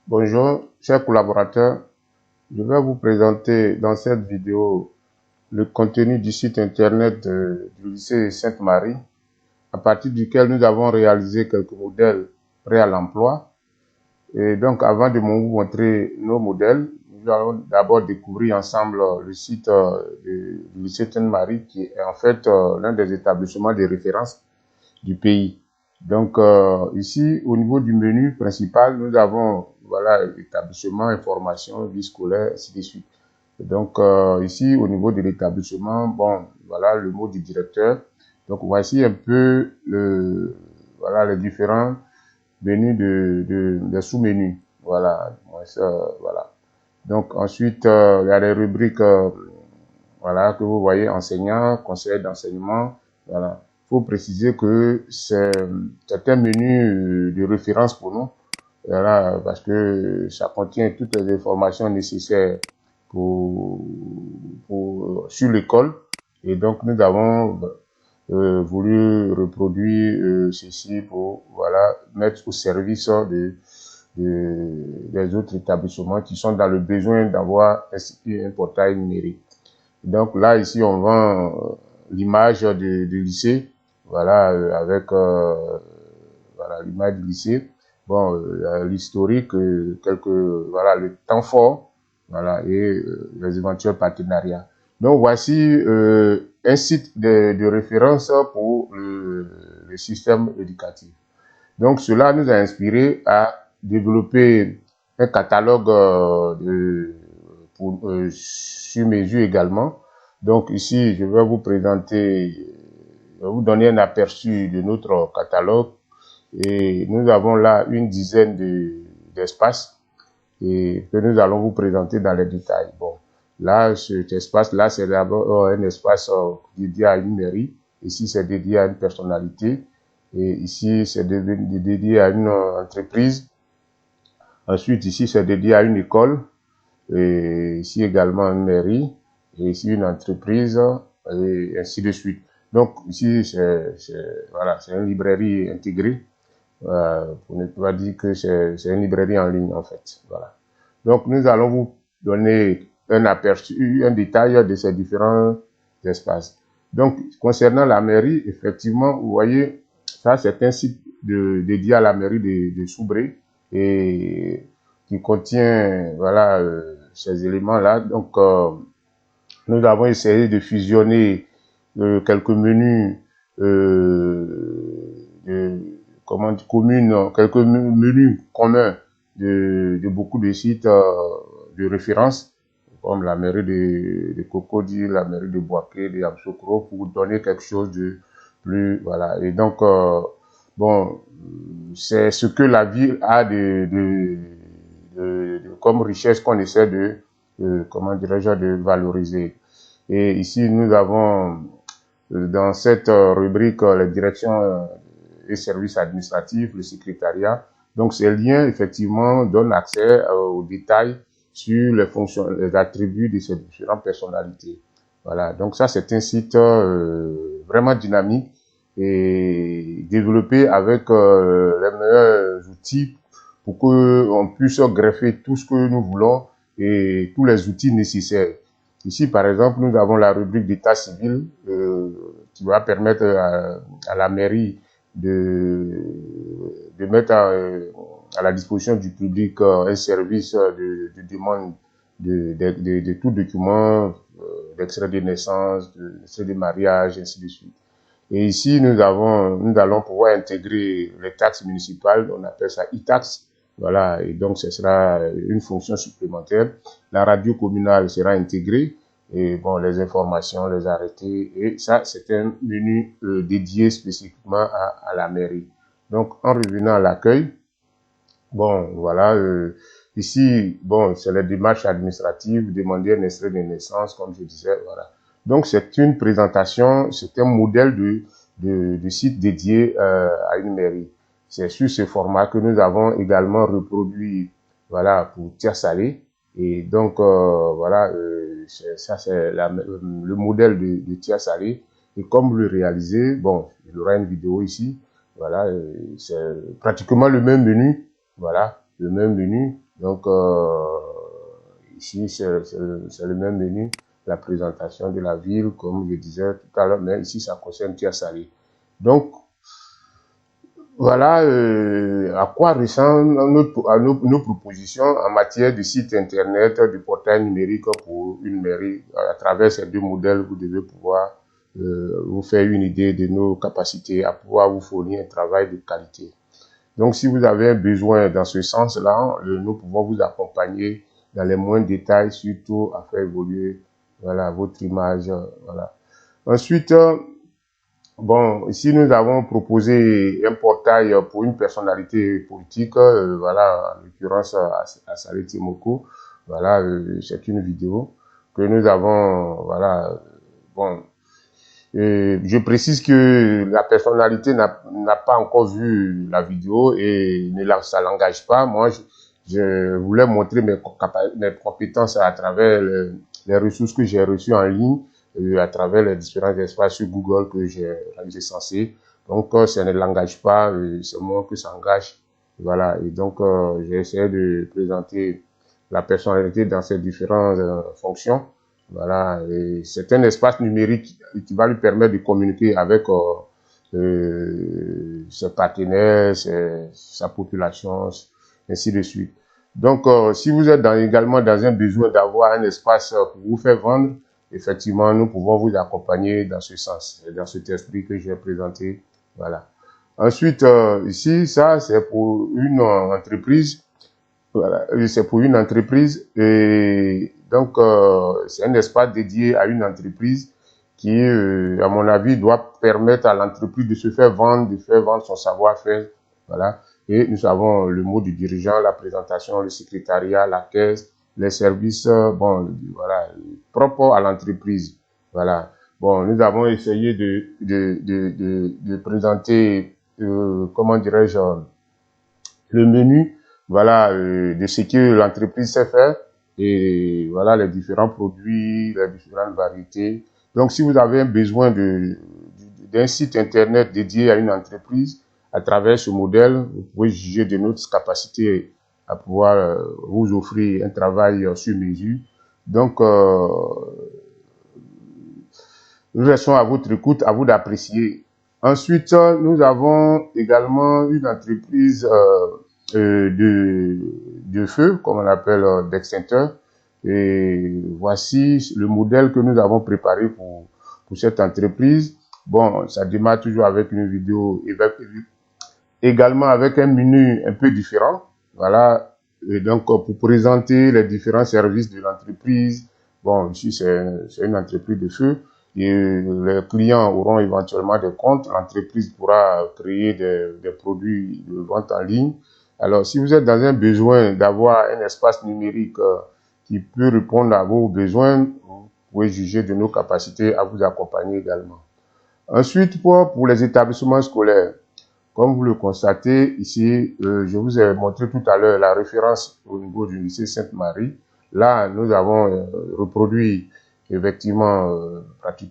Bonjour, chers collaborateurs. Je vais vous présenter dans cette vidéo le contenu du site internet du lycée Sainte-Marie, à partir duquel nous avons réalisé quelques modèles prêts à l'emploi. Et donc, avant de vous montrer nos modèles, nous allons d'abord découvrir ensemble le site du lycée Sainte-Marie, qui est en fait l'un des établissements de référence du pays. Donc ici, au niveau du menu principal, nous avons établissement, information, vie scolaire, ainsi de suite. Et donc ici, au niveau de l'établissement, voilà le mot du directeur. Donc voici un peu les différents menus des sous-menus. Voilà. Donc ensuite, il y a les rubriques que vous voyez, enseignant, conseil d'enseignement. Voilà. Il faut préciser que c'est un menu de référence pour nous, voilà, parce que ça contient toutes les informations nécessaires sur l'école. Et donc, nous avons voulu reproduire ceci pour mettre au service des autres établissements qui sont dans le besoin d'avoir un portail numérique. Donc là, ici, on vend l'image du lycée, avec l'image du lycée, l'historique, le temps fort, et les éventuels partenariats. Donc voici un site de référence pour le système éducatif. Donc cela nous a inspiré à développer un catalogue sur mesure également. Donc ici, je vais vous présenter, je vais vous donner un aperçu de notre catalogue. Et nous avons là une dizaine d'espaces et que nous allons vous présenter dans les détails. Bon, là, cet espace-là, c'est d'abord un espace dédié à une mairie. Ici, c'est dédié à une personnalité. Et ici, c'est dédié à une entreprise. Ensuite, ici, c'est dédié à une école. Et ici également une mairie. Et ici une entreprise. Et ainsi de suite. Donc, ici, c'est une librairie intégrée. Pour ne pas dire que c'est une librairie en ligne, en fait. Voilà. Donc, nous allons vous donner un aperçu, un détail de ces différents espaces. Donc, concernant la mairie, effectivement, vous voyez, ça, c'est un site dédié à la mairie de Soubré et qui contient, ces éléments-là. Donc, nous avons essayé de fusionner quelques menus quelques menus communs de beaucoup de sites de référence, comme la mairie de Cocody, la mairie de Boaké, de Yamoussoukro, pour donner quelque chose de plus, voilà. Et donc, c'est ce que la ville a comme richesse qu'on essaie de valoriser. Et ici, nous avons dans cette rubrique les directions et services administratifs, le secrétariat. Donc, ces liens, effectivement, donnent accès aux détails sur les fonctions, les attributs de ces différentes personnalités. Voilà. Donc, ça, c'est un site vraiment dynamique et développé avec les meilleurs outils pour qu'on puisse greffer tout ce que nous voulons et tous les outils nécessaires. Ici, par exemple, nous avons la rubrique d'état civil qui va permettre à la mairie de mettre à la disposition du public un service de demande de tout document, d'extrait de naissance, d'extrait de mariage, ainsi de suite. Et ici, nous allons pouvoir intégrer les taxes municipales, on appelle ça e-tax. Voilà, et donc ce sera une fonction supplémentaire. La radio communale sera intégrée. Et bon, les informations, les arrêtés, et ça, c'est un menu dédié spécifiquement à la mairie. Donc, en revenant à l'accueil, ici, c'est les démarches administratives, demander un extrait de naissance, comme je disais, voilà. Donc, c'est une présentation, c'est un modèle de site dédié à une mairie. C'est sur ce format que nous avons également reproduit, pour Tiers-Salé. Et donc, ça, c'est le modèle de Tiers-Salé. Et comme vous le réalisez, il y aura une vidéo ici. Voilà, c'est pratiquement le même menu. Voilà, le même menu. Donc, ici, c'est le même menu, la présentation de la ville, comme je disais tout à l'heure, mais ici, ça concerne Tia Salé. Donc, voilà à quoi ressemblent nos propositions en matière de site internet, de portail numérique pour une mairie. À travers ces deux modèles, vous devez pouvoir vous faire une idée de nos capacités à pouvoir vous fournir un travail de qualité. Donc, si vous avez un besoin dans ce sens-là, nous pouvons vous accompagner dans les moindres détails, surtout à faire évoluer voilà, votre image. Voilà. Ensuite, bon, ici, nous avons proposé un portail pour une personnalité politique, voilà, en l'occurrence, Assalé Timoko. Voilà, c'est une vidéo que nous avons, voilà, bon, je précise que la personnalité n'a pas encore vu la vidéo et ça l'engage pas. Moi, je voulais montrer mes compétences à travers les ressources que j'ai reçues en ligne, à travers les différents espaces sur Google que j'ai censé. Donc, ça ne l'engage pas, c'est moi que ça engage. Voilà, et donc, j'ai essayé de présenter la personnalité dans ses différentes fonctions. Voilà, c'est un espace numérique qui va lui permettre de communiquer avec ses partenaires, sa population, ainsi de suite. Donc, si vous êtes également dans un besoin d'avoir un espace pour vous faire vendre, effectivement, nous pouvons vous accompagner dans ce sens, dans cet esprit que j'ai présenté. Voilà. Ensuite, ici, ça, c'est pour une entreprise. Voilà, c'est pour une entreprise et donc c'est un espace dédié à une entreprise qui, à mon avis, doit permettre à l'entreprise de se faire vendre, de faire vendre son savoir-faire. Voilà. Et nous avons le mot du dirigeant, la présentation, le secrétariat, la caisse, les services, bon, voilà, propres à l'entreprise. Voilà. Bon, nous avons essayé de présenter, comment dirais-je, le menu, voilà, de ce que l'entreprise sait faire et voilà les différents produits, les différentes variétés. Donc, si vous avez un besoin d'un site internet dédié à une entreprise, à travers ce modèle, vous pouvez juger de notre capacité à pouvoir vous offrir un travail sur mesure. Donc, nous restons à votre écoute, à vous d'apprécier. Ensuite, nous avons également une entreprise de feu, comme on l'appelle, d'extincteur. Et voici le modèle que nous avons préparé pour cette entreprise. Bon, ça démarre toujours avec une vidéo, également avec un menu un peu différent. Voilà, et donc pour présenter les différents services de l'entreprise. Bon, ici c'est une entreprise de feu. Et les clients auront éventuellement des comptes. L'entreprise pourra créer des produits de vente en ligne. Alors, si vous êtes dans un besoin d'avoir un espace numérique qui peut répondre à vos besoins, vous pouvez juger de nos capacités à vous accompagner également. Ensuite, pour les établissements scolaires, comme vous le constatez ici, je vous ai montré tout à l'heure la référence au niveau du lycée Sainte-Marie. Là, nous avons reproduit effectivement,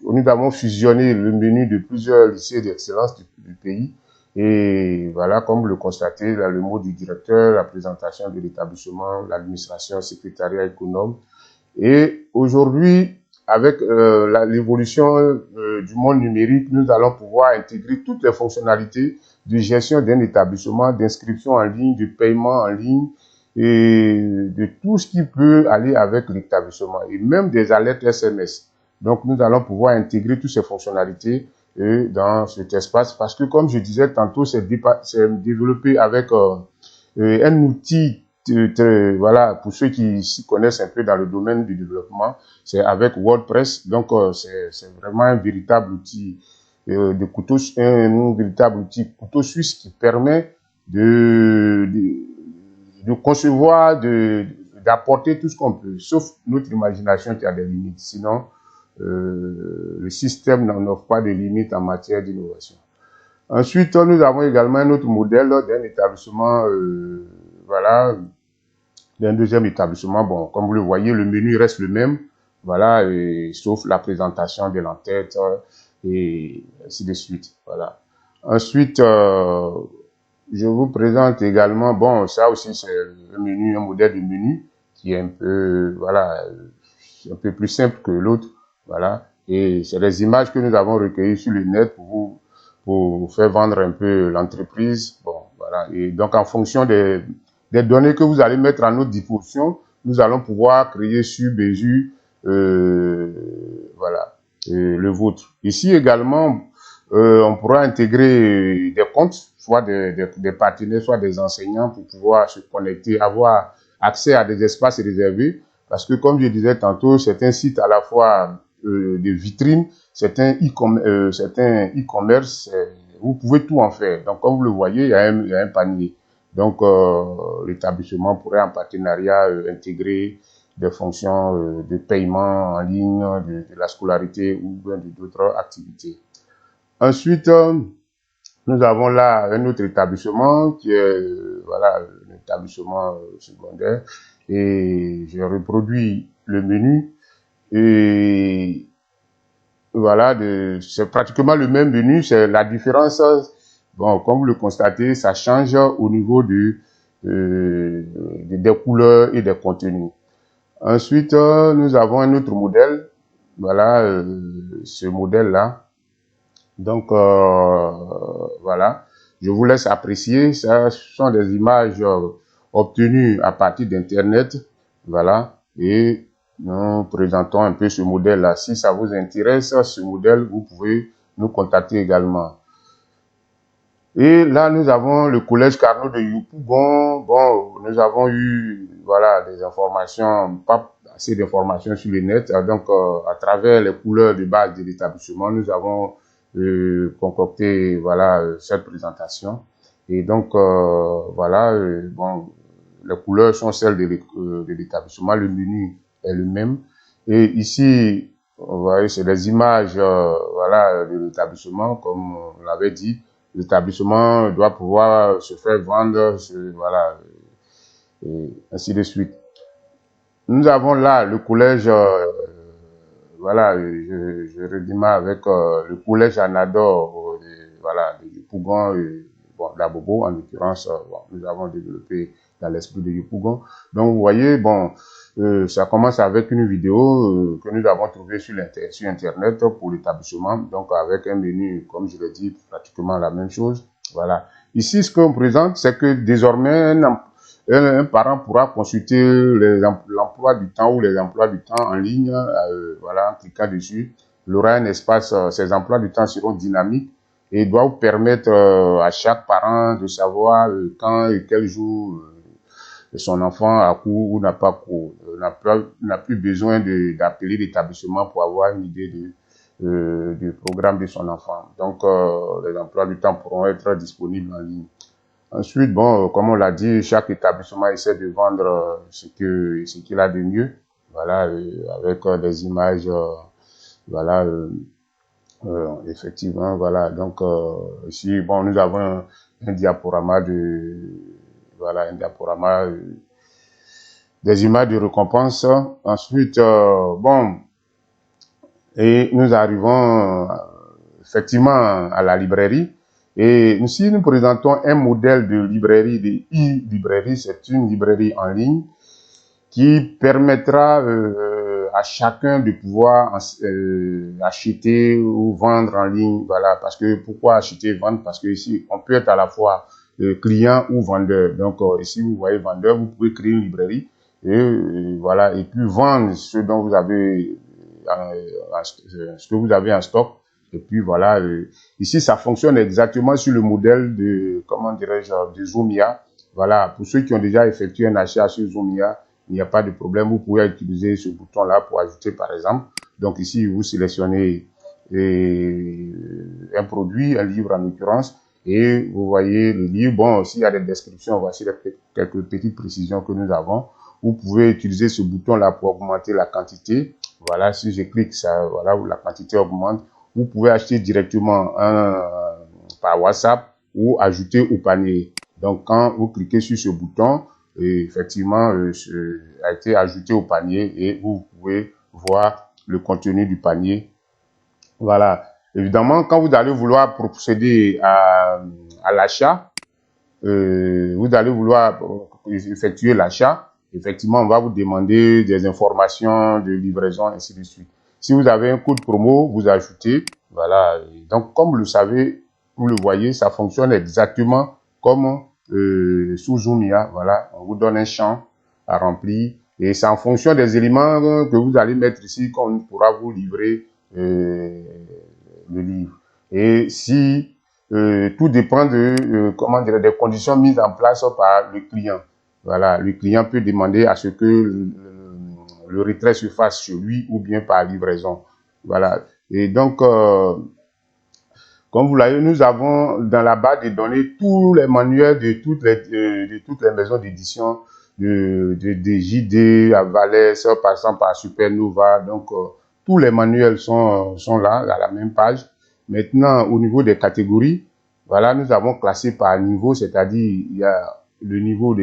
nous avons fusionné le menu de plusieurs lycées d'excellence du pays. Et voilà, comme vous le constatez, là, le mot du directeur, la présentation de l'établissement, l'administration, secrétariat économe. Et aujourd'hui, avec l'évolution du monde numérique, nous allons pouvoir intégrer toutes les fonctionnalités de gestion d'un établissement, d'inscription en ligne, de paiement en ligne et de tout ce qui peut aller avec l'établissement et même des alertes SMS. Donc, nous allons pouvoir intégrer toutes ces fonctionnalités dans cet espace parce que, comme je disais tantôt, c'est développé avec un outil voilà, pour ceux qui s'y connaissent un peu dans le domaine du développement, c'est avec WordPress. Donc, c'est vraiment un véritable outil de couteau, un véritable outil couteau suisse qui permet de concevoir, d'apporter tout ce qu'on peut, sauf notre imagination qui a des limites. Sinon, le système n'en offre pas de limites en matière d'innovation. Ensuite, nous avons également un autre modèle d'un établissement, voilà, d'un deuxième établissement. Bon, comme vous le voyez, le menu reste le même, voilà, sauf la présentation de l'entête et ainsi de suite. Voilà. Ensuite, je vous présente également, bon, ça aussi c'est un menu, un modèle de menu qui est un peu, voilà, un peu plus simple que l'autre, voilà. Et c'est des images que nous avons recueillies sur le net pour vous faire vendre un peu l'entreprise. Bon, voilà. Et donc, en fonction des données que vous allez mettre à notre disposition, nous allons pouvoir créer sur Béju, voilà, le vôtre. Ici également, on pourra intégrer des comptes, soit des partenaires, soit des enseignants pour pouvoir se connecter, avoir accès à des espaces réservés. Parce que, comme je disais tantôt, c'est un site à la fois de vitrine, c'est un e-commerce, vous pouvez tout en faire. Donc, comme vous le voyez, il y a un panier. Donc, l'établissement pourrait en partenariat intégrer des fonctions de paiement en ligne, de la scolarité ou d'autres activités. Ensuite, nous avons là un autre établissement qui est voilà, un établissement secondaire et j'ai reproduit le menu et voilà, c'est pratiquement le même menu, c'est la différence, bon, comme vous le constatez, ça change au niveau des couleurs et des contenus. Ensuite, nous avons un autre modèle, voilà, ce modèle-là. Donc, voilà, je vous laisse apprécier. Ce sont des images obtenues à partir d'Internet. Voilà, et nous présentons un peu ce modèle-là. Si ça vous intéresse, ce modèle, vous pouvez nous contacter également. Et là, nous avons le collège Carnot de Yopougon. Bon, nous avons eu, voilà, des informations, pas assez d'informations sur le net. Donc, à travers les couleurs de base de l'établissement, nous avons concocté, voilà, cette présentation. Et donc, voilà, bon, les couleurs sont celles de l'établissement. Le menu est le même. Et ici, vous voyez, c'est des images, voilà, de l'établissement, comme on l'avait dit. L'établissement doit pouvoir se faire vendre, voilà, et ainsi de suite. Nous avons là le collège, voilà, je redémarre avec le collège Anador, voilà, de Yopougon, bon, d'Abobo, en l'occurrence, bon, nous avons développé dans l'esprit de Yopougon. Donc, vous voyez, bon, ça commence avec une vidéo que nous avons trouvée sur Internet pour l'établissement, donc avec un menu, comme je l'ai dit, pratiquement la même chose. Voilà. Ici, ce qu'on présente, c'est que désormais, un parent pourra consulter l'emploi du temps ou les emplois du temps en ligne, voilà, en cliquant dessus. Il aura un espace, ces emplois du temps seront dynamiques et doivent permettre à chaque parent de savoir quand et quel jour son enfant a cours ou n'a pas cours. N'a plus besoin d'appeler l'établissement pour avoir une idée du programme de son enfant. Donc, les emplois du temps pourront être disponibles en ligne. Ensuite, bon, comme on l'a dit, chaque établissement essaie de vendre ce qu'il a de mieux, voilà, avec des images, voilà, effectivement, voilà. Donc ici, bon, nous avons un diaporama voilà, un diaporama des images de récompense. Ensuite, bon, et nous arrivons effectivement à la librairie. Et si nous présentons un modèle de librairie, de e-librairie, c'est une librairie en ligne qui permettra à chacun de pouvoir acheter ou vendre en ligne. Voilà, parce que pourquoi acheter et vendre? Parce que ici, on peut être à la fois client ou vendeur. Donc, ici, vous voyez vendeur, vous pouvez créer une librairie et voilà, et puis vendre ce dont vous avez, ce que vous avez en stock. Et puis voilà, ici ça fonctionne exactement sur le modèle de, comment dirais-je, de Jumia. Voilà, pour ceux qui ont déjà effectué un achat sur Jumia, il n'y a pas de problème, vous pouvez utiliser ce bouton-là pour ajouter par exemple. Donc ici, vous sélectionnez un produit, un livre en l'occurrence, et vous voyez le livre. Bon, s'il y a des descriptions, voici quelques petites précisions que nous avons. Vous pouvez utiliser ce bouton-là pour augmenter la quantité. Voilà, si je clique, ça, voilà, la quantité augmente. Vous pouvez acheter directement par WhatsApp ou ajouter au panier. Donc, quand vous cliquez sur ce bouton, effectivement, a été ajouté au panier et vous pouvez voir le contenu du panier. Voilà. Évidemment, quand vous allez vouloir procéder à l'achat, vous allez vouloir effectuer l'achat, effectivement, on va vous demander des informations de livraison, ainsi de suite. Si vous avez un code promo, vous ajoutez, voilà. Donc, comme vous le savez, vous le voyez, ça fonctionne exactement comme sous Jumia, voilà. On vous donne un champ à remplir et c'est en fonction des éléments que vous allez mettre ici qu'on pourra vous livrer le livre. Et si tout dépend de comment dire, des conditions mises en place par le client. Voilà, le client peut demander à ce que le retrait se fasse chez lui ou bien par livraison. Voilà. Et donc, comme vous l'avez, nous avons dans la base de données tous les manuels de toutes les maisons d'édition, de JD à Valais, par exemple à Supernova. Donc, tous les manuels sont là, à la même page. Maintenant, au niveau des catégories, voilà, nous avons classé par niveau, c'est-à-dire il y a le niveau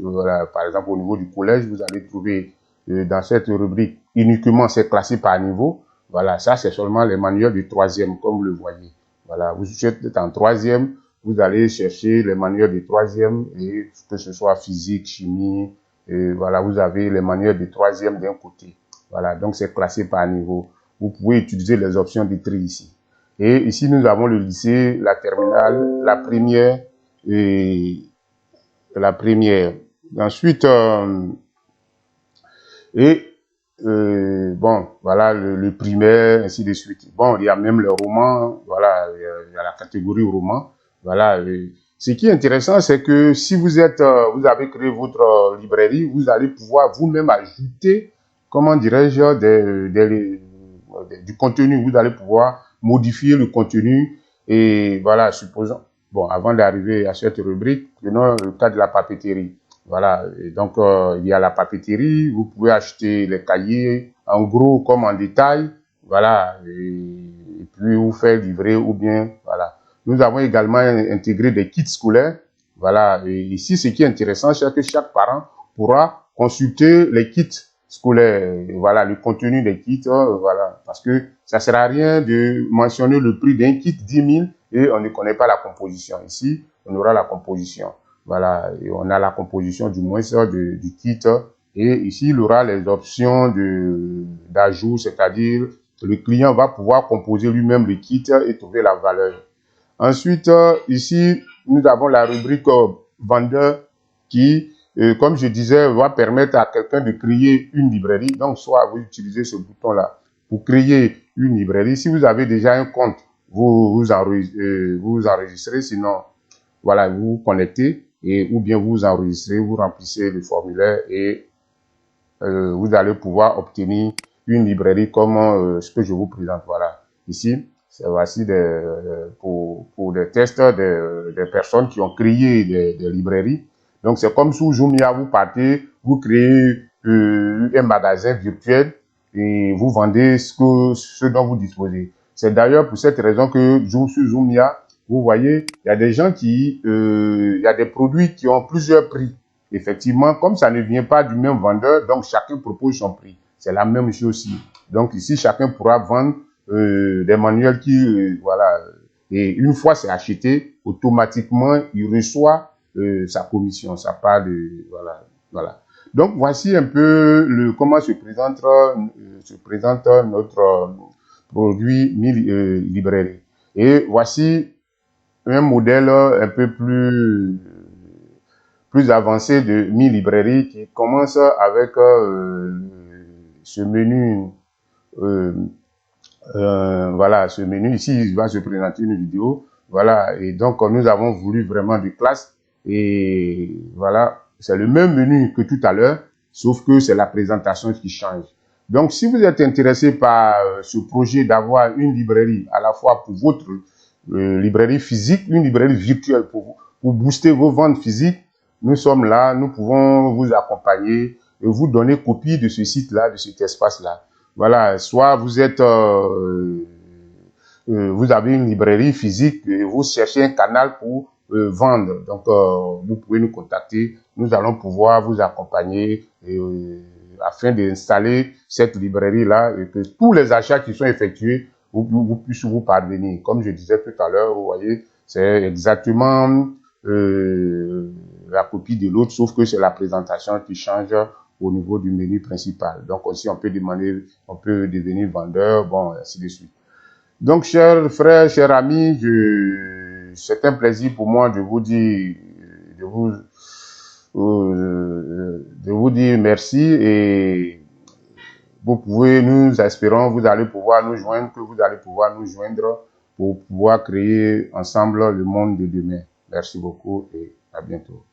voilà, par exemple au niveau du collège, vous allez trouver dans cette rubrique uniquement c'est classé par niveau. Voilà, ça c'est seulement les manuels du troisième, comme vous le voyez. Voilà, vous êtes en troisième, vous allez chercher les manuels du troisième, et que ce soit physique, chimie, et voilà, vous avez les manuels du troisième d'un côté. Voilà, donc c'est classé par niveau. Vous pouvez utiliser les options de tri ici. Et ici, nous avons le lycée, la terminale, la première et la première. Ensuite, bon, voilà, le primaire, ainsi de suite. Bon, il y a même le roman, voilà, il y a la catégorie roman. Voilà. Ce qui est intéressant, c'est que si vous vous avez créé votre librairie, vous allez pouvoir vous-même ajouter, comment dirais-je, du contenu. Vous allez pouvoir modifier le contenu et voilà, supposons, bon, avant d'arriver à cette rubrique, prenons le cas de la papeterie. Voilà, et donc il y a la papeterie, vous pouvez acheter les cahiers en gros comme en détail, voilà, et puis vous faire livrer ou bien, voilà. Nous avons également intégré des kits scolaires, voilà, et ici ce qui est intéressant, c'est que chaque parent pourra consulter les kits scolaires, voilà, le contenu des kits, voilà, parce que ça sert à rien de mentionner le prix d'un kit 10 000 et on ne connaît pas la composition. Ici, on aura la composition. Voilà, et on a la composition du moins du kit. Et ici, il aura les options d'ajout, c'est-à-dire le client va pouvoir composer lui-même le kit et trouver la valeur. Ensuite, ici, nous avons la rubrique vendeur qui, comme je disais, va permettre à quelqu'un de créer une librairie. Donc, soit vous utilisez ce bouton-là pour créer une librairie. Si vous avez déjà un compte, vous enregistrez, sinon, voilà, vous vous connectez et ou bien vous enregistrez, vous remplissez le formulaire et vous allez pouvoir obtenir une librairie comme ce que je vous présente. Voilà, ici, voici pour des tests des personnes qui ont créé des librairies. Donc, c'est comme sous Jumia, vous partez, vous créez un magasin virtuel et vous vendez ce dont vous disposez. C'est d'ailleurs pour cette raison que sur Jumia, vous voyez, il y a des gens il y a des produits qui ont plusieurs prix. Effectivement, comme ça ne vient pas du même vendeur, donc chacun propose son prix. C'est la même chose aussi. Donc ici, chacun pourra vendre des manuels qui, voilà, et une fois c'est acheté, automatiquement, il reçoit sa commission, sa part de, voilà, voilà. Donc voici un peu comment se présente notre produit librairie. Et voici un modèle un peu plus avancé de librairie qui commence avec ce menu. Voilà, ce menu ici, il va se présenter une vidéo. Voilà, et donc nous avons voulu vraiment du classe. Et voilà, c'est le même menu que tout à l'heure, sauf que c'est la présentation qui change. Donc, si vous êtes intéressé par ce projet d'avoir une librairie à la fois pour votre librairie physique, une librairie virtuelle pour booster vos ventes physiques, nous sommes là, nous pouvons vous accompagner et vous donner copie de ce site-là, de cet espace-là. Voilà, soit vous êtes, vous avez une librairie physique et vous cherchez un canal pour vendre. Donc, vous pouvez nous contacter. Nous allons pouvoir vous accompagner afin d'installer cette librairie-là et que tous les achats qui sont effectués, vous puissiez vous parvenir. Comme je disais tout à l'heure, vous voyez, c'est exactement la copie de l'autre, sauf que c'est la présentation qui change au niveau du menu principal. Donc aussi, on peut devenir vendeur, bon, ainsi de suite. Donc, chers frères, chers amis, c'est un plaisir pour moi de vous dire, de vous dire merci et vous pouvez, nous espérons, vous allez pouvoir nous joindre, que vous allez pouvoir nous joindre pour pouvoir créer ensemble le monde de demain. Merci beaucoup et à bientôt.